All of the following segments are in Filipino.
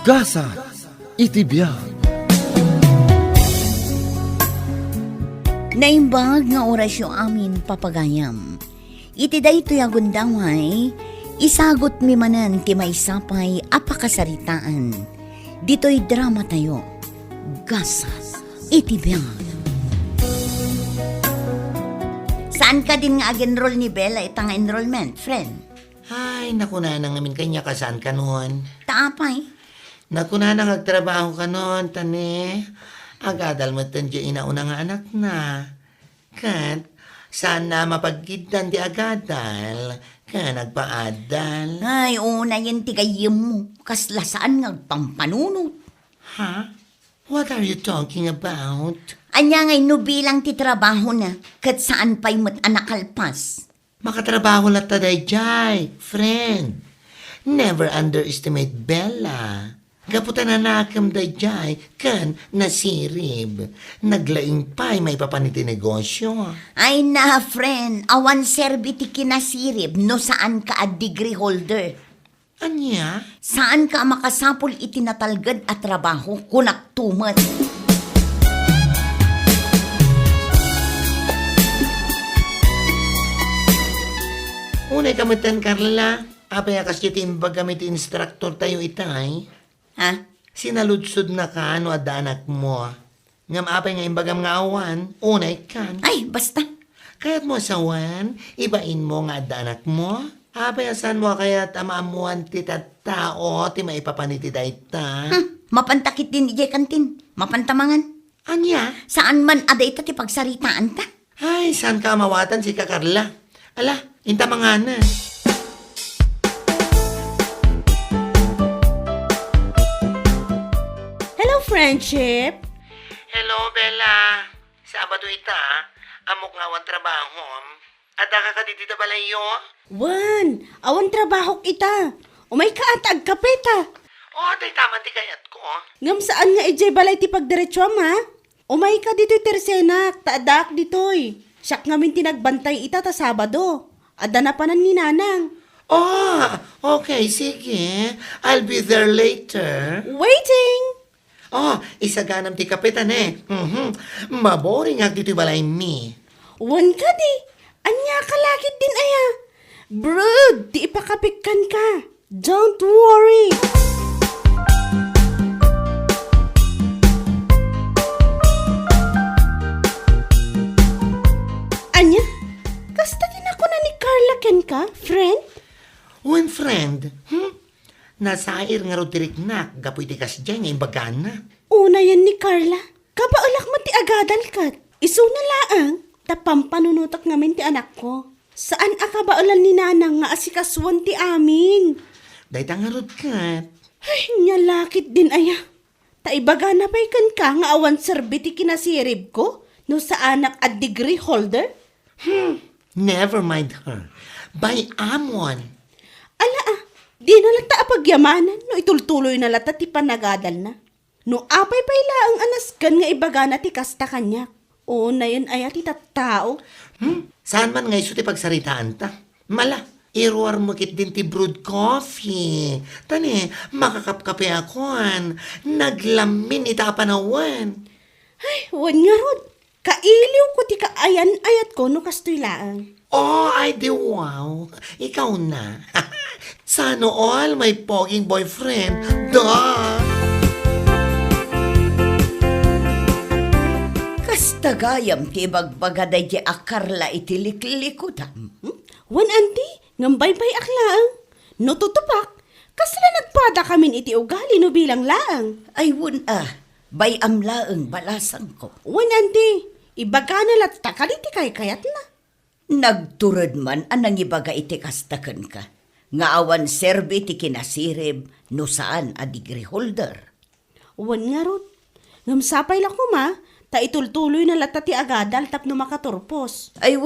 Gasa, iti biyak. Naimbag nga orasyo amin papagayam. Iti daytoy agundaway, isagot mi manan ti may sapay apakasaritaan. Dito'y drama tayo. Gasa, iti biyak. Saan ka din nga ag-enroll ni Bella itang enrollment, friend? Ay, nakuna na ngamin kanya kasaan ka noon. Taapay. Nakuna na nagtrabaho ka noon, tani. Agadal mo tandiya inauna nga anak na. Kat, saan na mapagkitan di agadal? Ka nagpaadal. Ay, una yan tigayim mo. Kasla saan nga pampanunot. Ha? What are you talking about? Anya ngay no bilang ti trabaho na. Kat saan pa'y mat anakalpas. Makatrabaho lang taday jay, friend. Never underestimate Bella. Gaputan na nakam day jay, kan nasirib. Naglaing pa'y may papaniti negosyo. Ay na, friend. Awan serbi ti kinasirib no saan ka a degree holder. Anya? Saan ka makasapol itinatalgad at trabaho kunak tumat. Unay kamitan, Carla. Apay akas timbag gamit instructor tayo itay. Ha? Sinaludsod na ka ano ada anak mo. Ngam apay nga imbagam nga awan, unay kan. Ay, basta. Kaya't mo asawan, ibain mo nga ada anak mo. Apay asan mo kaya't amaamuan ti tao, ti maipapaniti dayta. Mapantakit din ije kantin. Mapantamangan. Anya? Saan man aday ta ti pagsaritaan ta? Ay, saan ka mawatan si Kakarla? Ala, inta mga na. Hello, friendship. Hello, Bella. Sabado ita, amok nga awan trabaho. Ada ka dito balayo? Wan, awan trabaho kita. Umay ka at agkapeta. Oh, day tama ti kayat ko. Ngam saan nga ije balay ti pagdiretso ma? Umay ka dito'y tersenak, taadak dito'y. Siyak ngamin tinagbantay ita ta Sabado. Ada na panan ni Nanang. Oh, okay, sige. I'll be there later. Waiting! Oh, isaganam ti kapitan eh. Maboring ag dito balay mi. Wan ka di. Anya kalakit din aya. Brood, di ipakapikkan ka. Don't worry. Anya, kasta kinako na ni Carla ken ka, friend? When friend, nasair nga rodiriknak, gapoy ti kasdyan nga imbagana. Una yan ni Carla. Kabaulak mo ti agadal kat. Isu na laang, tapampanunutak ngamin ti anak ko. Saan akabaulan ni Nanang nga asikaswan ti amin? Day nga rodkat. Ay, nyalakit din aya. Taibaga na pa'y kan ka nga awan serbi ti kinasirib ko no sa anak at degree holder? Never mind her. By amon. Ala di na lata apagyamanan no itultuloy na lata ti panagadal na. No apay pa'y laang anaskan nga ibaga na ti kasta kanya. Oo na yan aya ti tattao. Saan man nga iso ti pagsaritaan ta? Mala, iruar mo kit din ti brewed coffee. Tani, makakapkape akon. Naglamin ita panawan. Ay, wan nga rod. Kailiw ko ti kaayan-ayat ko no kastoy laang. Oh, ay di wow. Ikaw na. Sana all may poging boyfriend. Duh! Kastagayam ti bagbagaday di akarla iti liklikudam. Wan anti, ngambay-bay aklaang. No tutupak, kasla nagpada kamin iti ugali no bilang laang. Ay bay amlaeng balasang ko. Wan anti, ibaga na latta ka iti kayat na. Nagturod man anang ibaga iti kastaken ka. Nga awan serbi ti kinasirib no saan a degree holder. Wan nga rod. Ngamsapay lang ko ma, ta itultuloy na latta ti agadal tapno makaturpos. Ay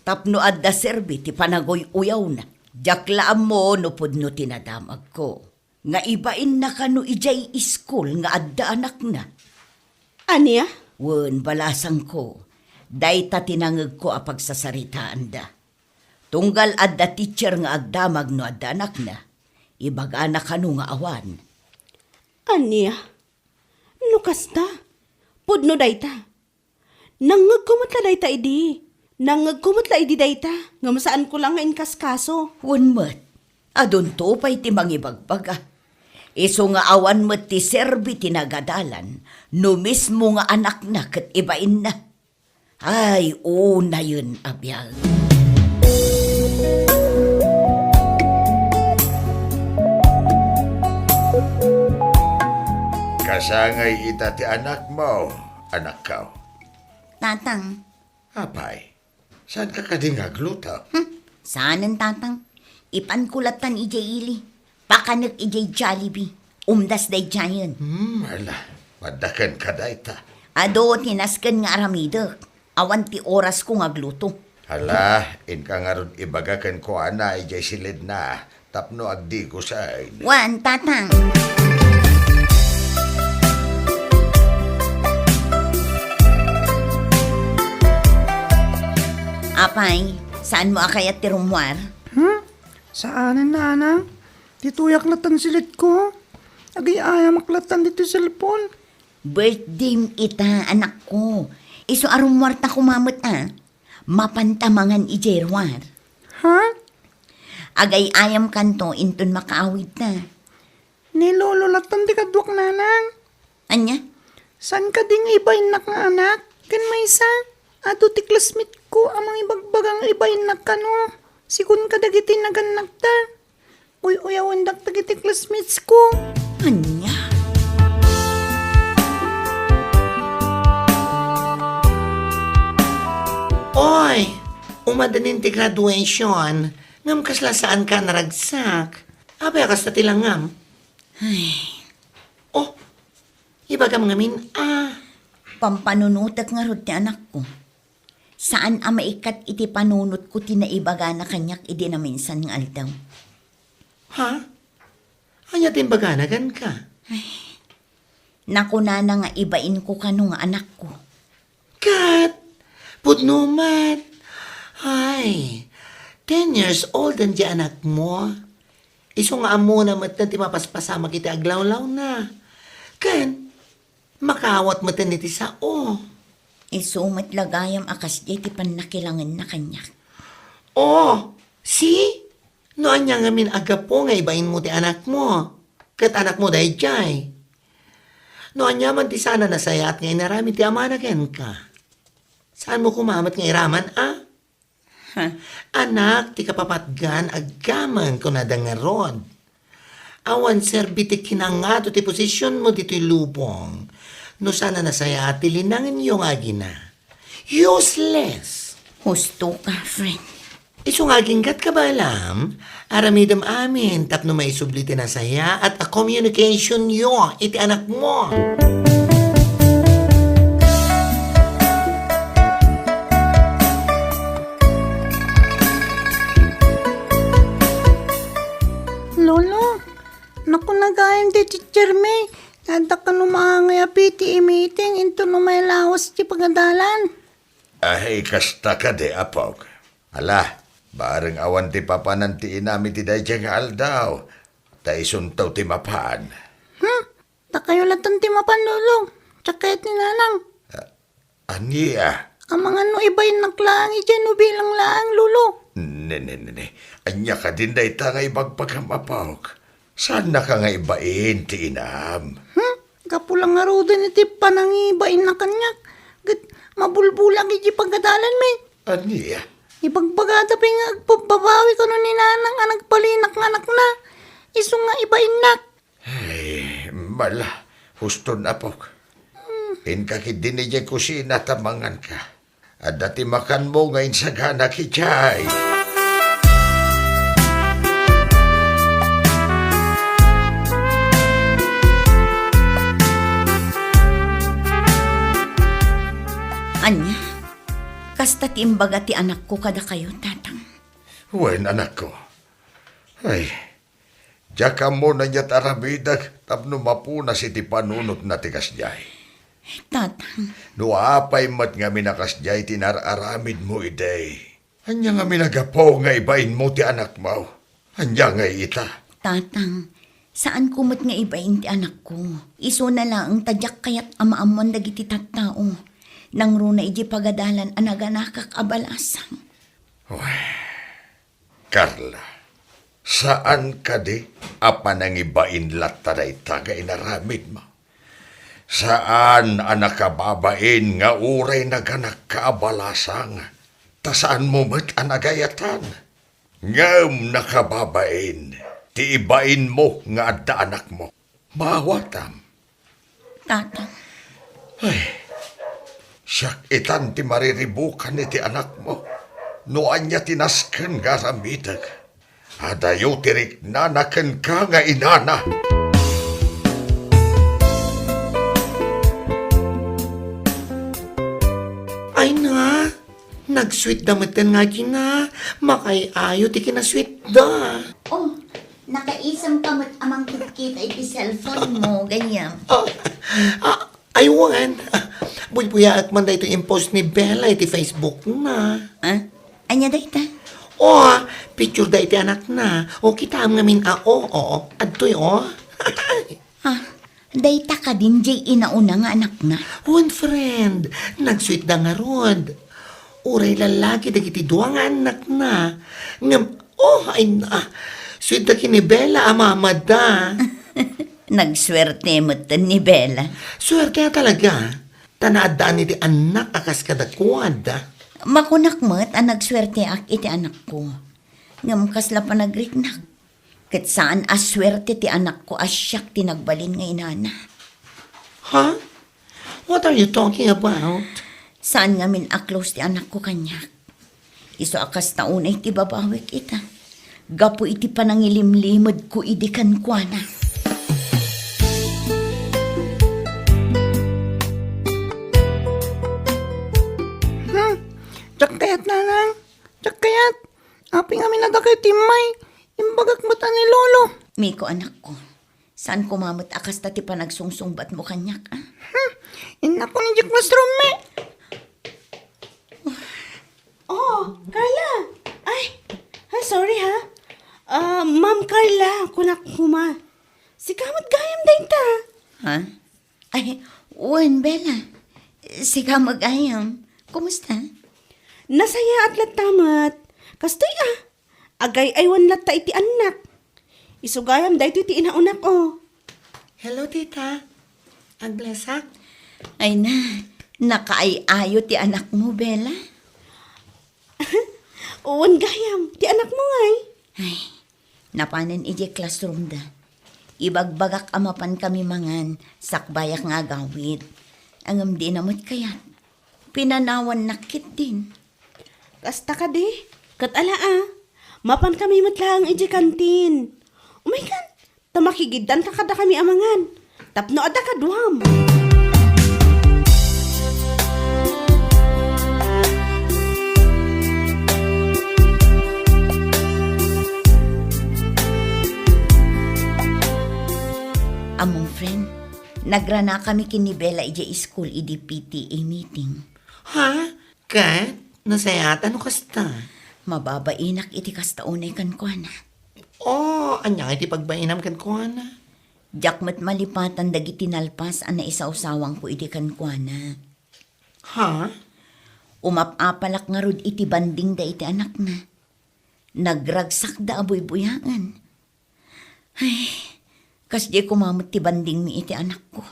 tapno adda serbi ti panagoy uyaw na. Jaklaan mo no pudno tinadamag ko. Nga ibain na kano ijay school nga adda anak na. Aniya? Wen balasang ko. Dayta tinangag ko a pagsasaritaan da. Tunggal adda teacher nga agdamag no adda anak na. Ibaga na kano nga awan. Anya? Lukas ta? Pudno dayta? Nangag kumutla dayta idi. Nangag kumutla idi dayta. Nga masaan ko lang nga inkaskaso. Wanmat, adun to pa'y timang ibagbaga. Iso nga awan mo't ti serbi tinagadalan, no mismo nga anak na kat ibain na. Ay, na yun, abiyag. Kasangay ita ti anak mo, anak ka. Tatang, Apay, saan ka kadingagluta? saanan tatang? Ipankulatan ijay ili. Pakanak ijay Jollibee. Umdas day giant. Ala, madakan ka da ita. Ado, tinaskan nga aramidak. Awan ti oras ko nga gluto. Hala, in ka nga ron ibagakan ko ana ijay silid na. Tapno agdi ko sa Wan, tatang. Apay, saan mo akayat ti rumwar? Saanan na, anang? Tituyak latan silit ko. Agay ayam maklatan dito sa cellphone. Birthday ita, anak ko. Iso arumwar ta kumamot Mapantamangan ijerwar. Ha? Agay ayam kanto inton makaawid na. Nilolo latan di kadwak nanang. Anya? San ka ding ibayin na nga anak? Kan may isa? Ato ti classmate ko amang ibagbagang ibayin na kano. Sikun ka dagiti naganak ta. Uy-uyawan dak dagiti classmates ko. Anya? Oy, umadanin ti graduation. Ngam kasla saan ka naragsak. Abay, kas na tilangam. Oh, ibagam ngamin, Pampanunutak nga rod ti anak ko. Saan maikat iti panunot ko tinaibaga na kanyak idi na minsan nga aldaw. Ha? Anya timbaganagan ka? Nakuna na nga ibain ko kano nga anak ko. Kat, pudnumat. Ay, 10 years old ang di anak mo. Iso nga amo na mat na ti mapaspasama kita aglawlaw na. Kan, makawat mo ti sao. Isumat lagayam akas di ti panakilangan na kanyak. Oh, si? Noan niya nga min aga po nga ibain mo ti anak mo. Kat anak mo dahi jay. Noan niya man ti sana nasaya at ngay narami ti amanagan ka. Saan mo kumamat nga iraman, Anak, ti kapapatgan, aggaman ko na dangarod. Awan serbi ti kinangato ti posisyon mo dito'y lubong. No sana nasaya at tilinangin yung agina. Useless! Husto ka, friend. Iso nga ginggat ka ba alam? Aramidam amin, tapno may subliti na saya at a communication yo, iti anak mo. Lolo, naku nagayam di teacher May. Kada ka numangay apiti meeting into numay lawas ti pagadalan. Ay, kasta ka de, apog. Ala, bareng awan ti papanan ti inami ti dayjang aldaw. Ta isuntaw ti mapan. Takayo latan ti mapan lolo. Tsakayat ni nanang. Aniya? Ang mga no ibayin naklang dyan no bilang laang lolo. Ne. Anya ka din day ta nga ibagpagamapawag. Saan na ka nga ibain ti inam? Kapulang nga ro din iti panangibain na kanyak. Mabulbulag iti pagkadalan may. Aniya? Ibagbagada pa nga agpababawi ko nun ni nanang ang nagpalinak nga anak na. Iso nga ibain nak. Ay, mala. Huston apok. Inkakid din niya kusina tamangan ka. At dati makan mo ngayon sa gana kichay. Anya? Kasta timbaga ti anak ko kada kayo, tatang. Wen, anak ko. Ay, diya ka mo na niya't aramidag tapno mapuna si ti panunot na tigas jay. Tatang, Nuapay mat nga minakas jay tinararamid mo iday. Anya nga minagapaw nga ibain mo ti anak mo. Anya nga ita. tatang, Saan kumot nga ibain ti anak ko? Iso na lang ang tadyak kayat amaamon dagiti tattao. Nang runa iji pagadalan anaganakak abalasang. Carla, saan ka di? Apa nang ibain lataray taga inaramid mo? Saan ang nakababain nga uray naganak kaabalasang? Ta saan mo mat anagayatan? Ngam nakababain, ti ibain mo nga adda anak mo. Mawatam. Tata, Siyak itan ti mariribukan iti anak mo. Noan niya tinasken nga ramidag. Adayo tirik nanaken ka nga inana. Ay na, nag-sweet damaten nga kina. Makay ayo ti kinasweet da. oh, nakaisang kamot amang kita iti cellphone mo, ganyan. Aywan. Buy-buya at man da ito impose ni Bella iti Facebook na. Ha? Anya dayta? Picture da iti anak na. O kita am ngamin oo. Adtoy Ha? Dayta ka din jay inauna nga anak na. One friend, nag-sweet da nga rod. Uray lalaki dagiti duwa nga anak na. Ngam, ay na. Sweet da kini Bella amamad da. Nagswerte mo ni Bella. Swerte nga talaga. Tanaadaan iti anak akas kadakwad. Makunak mo't ang nagswerte ak iti anak ko. Ngam kasla pa nagriknak. Kat saan aswerte ti anak ko asyak tinagbalin nga inana. Huh? What are you talking about? Saan nga min aklos ti anak ko kanyak. Iso akas taunay ti babawik ita. Gapo iti panangilimlimod ko idikan kwa na. Tsak na lang. Tsak kayat. Aping amin na da kay Timay. Imbagak mata ni Lolo. Miko anak ko. Saan kumamot akas tati pa nagsungsungbat mo kanyak ah? Inak ko ni Jack Classroom me. Oh, Carla! Ay, sorry ha. Ma'am Carla, kunak kuma. Si kamot gayam dayta. Ha? Ay, uwan Bella. Sika mag-ayam. Kumusta? Nasaya at latamat. Kastoy agay aywan latta iti anak. Isugayam dayto iti inaunak ko. Hello, tita. Aglesak. Ay na, nakaayayo ti anak mo, Bella. Uwan gayam, ti anak mo ngay. Ay, napanan iji classroom da. Ibagbagak amapan kami mangan, sakbayak nga gawid. Angam di namot kayat. Pinanawan nakit din. Kasta ka di. Katala mapan kami matlang iji kantin. Oh my God, tamakigidan ka kada kami amangan. Tapno ada ka duham. Among friend, nagrana kami kini Bella iji school idi PTA meeting. Ha? Kat? Nasayat? Ano kasta? Mababainak iti kastaunay kan ko na. Anya iti pagbainam kan ko na. Jakmat malipatan dagiti nalpas ana isausawang ko iti kan ko na. Ha? Umapapalak nga rod iti banding da iti anak na. Nagragsak da aboy buyangan. Ay, kasdi kumamot ti banding mi iti anak ko.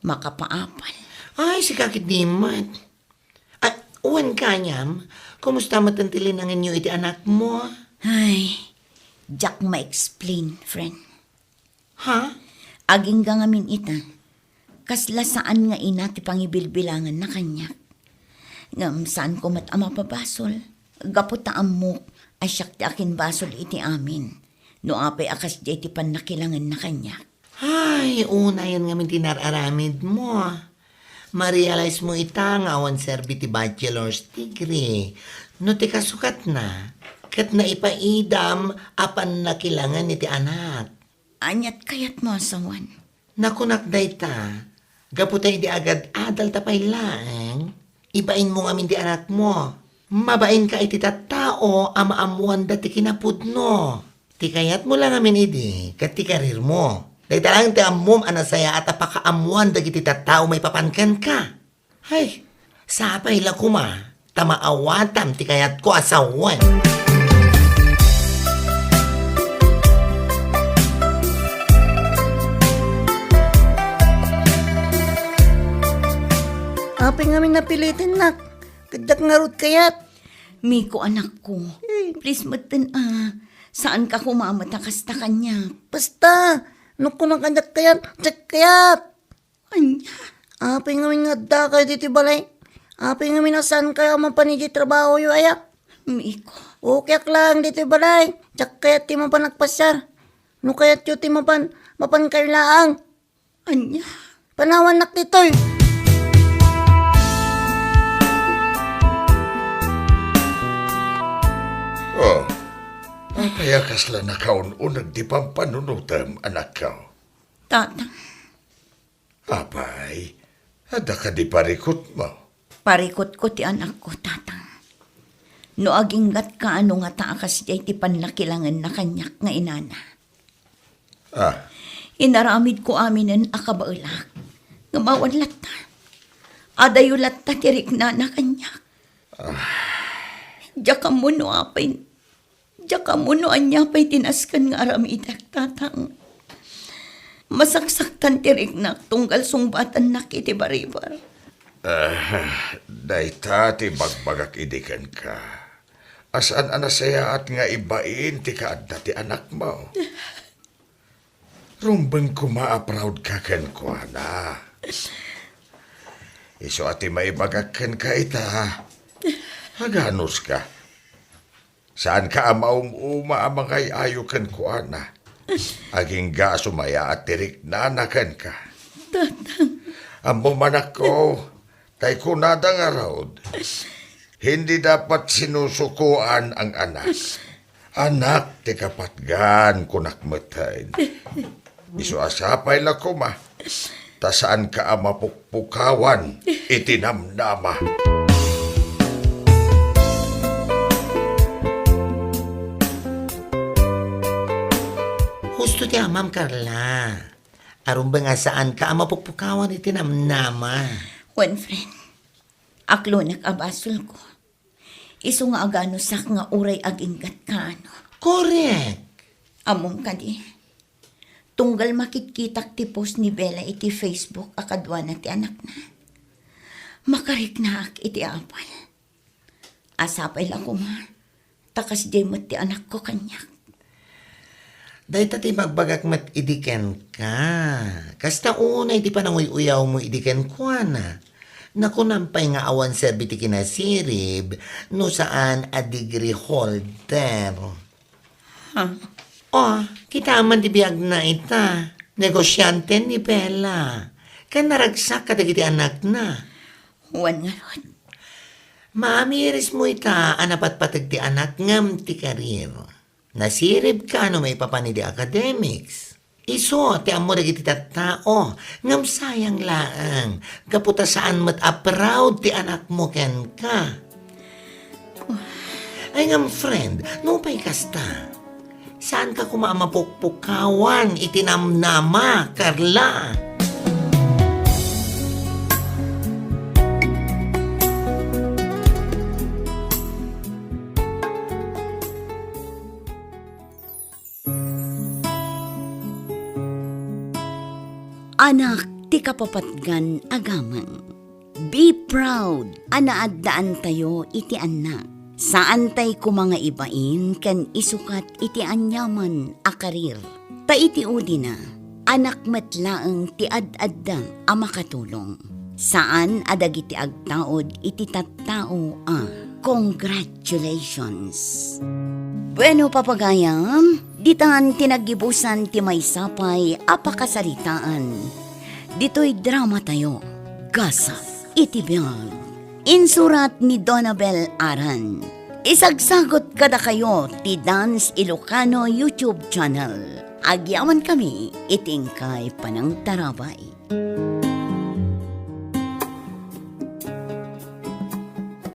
Makapaapal. Ay, si kakit di mat. Uwan kanyam, kumusta matantilin ang inyo iti anak mo? Ay, Jack ma-explain, friend. Ha? Aging gangamin ita, kasla saan nga ina ti pangibilbilangan na kanya. Ngam saan ko mat ama pabasol, gaputa amok, asyak ti akin basol iti amin. No apay akas di ti panakilangan na kanya. Ay, una yan nga tinararamid mo. Ma-realize mo ita nga awan serbi ti bachelor's degree. No ti kasukat na, kat na ipaidam apan na kilangan ni ti anak. Anyat kayat mo asawan. Nakunak day ta, gaputay di agad adal tapay lang. Ibain mo ngamin ti anak mo. Mabain ka iti tattao ama amuan dati kinapudno. Ti kayat mo lang amin idi, kat ti karir mo. Dahil talang ti amom anasaya at apakaamuan dagiti tattao may papankan ka. Ay, sapay la kuma, tamaawatam ti kayat ko asawan. Apay ngamin napilitin nak. Kadak ngarot kayat. Miko anak ko, please matan saan ka kumamata kasta kanya? Basta, nuko na kadak kayat. Tsak kayat. Anya, Apay ngamin nga da kayo diti balay. Apay ngamin asan kayo mapanigi trabaho yu ayak. Miko, Okay lang dito balay. Tsak kayat ti mapan nagpasyar. No kayat yu ti mapan kayo laang. anya, Panawan nak ditoy. Oh, apaya kasla na kaununag di pampanunutam, anak ka. tatang, Apay, ada ka di parikot mo. parikot ko ti anak ko, tatang. No aginggat ka ano nga taakas jay ti panlakilangan na kanyak nga inana. Ah, Inaramid ko aminin akabaulak. Nga mawan latta. Adayo latta tirik na kanyak. Diyaka mo no apay. Diyaka mo no anya pa'y tinaskan nga aramidak tatang. Masaksaktan tirik na tunggal sungbatan na kiti baribar. dayta ti bagbagak idikan ka. Asan anasaya at nga ibain ti kaadda ti anak mo. Rumbang kumaaproud ka kan ko, na. Iso ati maibagak kan ka ita. Haganos ka. Saan ka amaum-uma ang mga ayo kan ko, na. Aging ga sumaya at tirik na anakan ka. Amo manak ko, tay kunada nga raod. Hindi dapat sinusukuan ang anak. Anak, ti kapatgan kunakmatayin. Iso asapay la kuma. Ta saan ka mapukpukawan, itinamnama. Husto ti amam Carla. Aron ba nga saan ka mapukpukawan itinamnama? One friend, aklo nakabasol ko. Iso nga agano sak nga uray aginggat ka ano. Correct. Among ka di. Tunggal makitkitak ti post ni Bella iti Facebook akadwa na ti anak na. Makarik na ak iti apal. Asapay lang ko ma. Takas di mo ti anak ko kanyak. Dahil tati magbagak mat idiken ka. Kasta unay di pa nanguy-uyaw mo idiken ko na. Nakunampay nga awan serbiti kinasirib no saan a degree holder. Oh, kita man di biyag na ita. Negosyante ni Bella. Kan naragsak ka dagiti anak na. Wan nga ron. Maamiris mo ita anapat patag ti anak ngam ti karir. Nasirib ka no may papani di academics. Iso, ti amo dagiti tattao. Ngam sayang laang. Kaputa saan mat proud ti anak mo ken ka. Ay ngam friend, no pa'y kasta. Saan ka kumamapukpukawan itinamnama, Carla? Anak, ti kapapatgan agaman. Be proud, anaadaan tayo iti anak. Saan tay ko mga ibain kan isukat iti anyaman a karir. Ta iti udi na, anak matlaang ti ad-addang a makatulong. Saan adag iti agtaod iti tattao a. Congratulations! Bueno papagayam, ditan tinagibusan ti may sapay apakasalitaan. Dito'y drama tayo, Gasa iti biyag. Insurat ni Donabel Aran. Isagsagot kada kayo ti Dance Ilocano YouTube channel. Agyaman kami itingkay panang tarabay.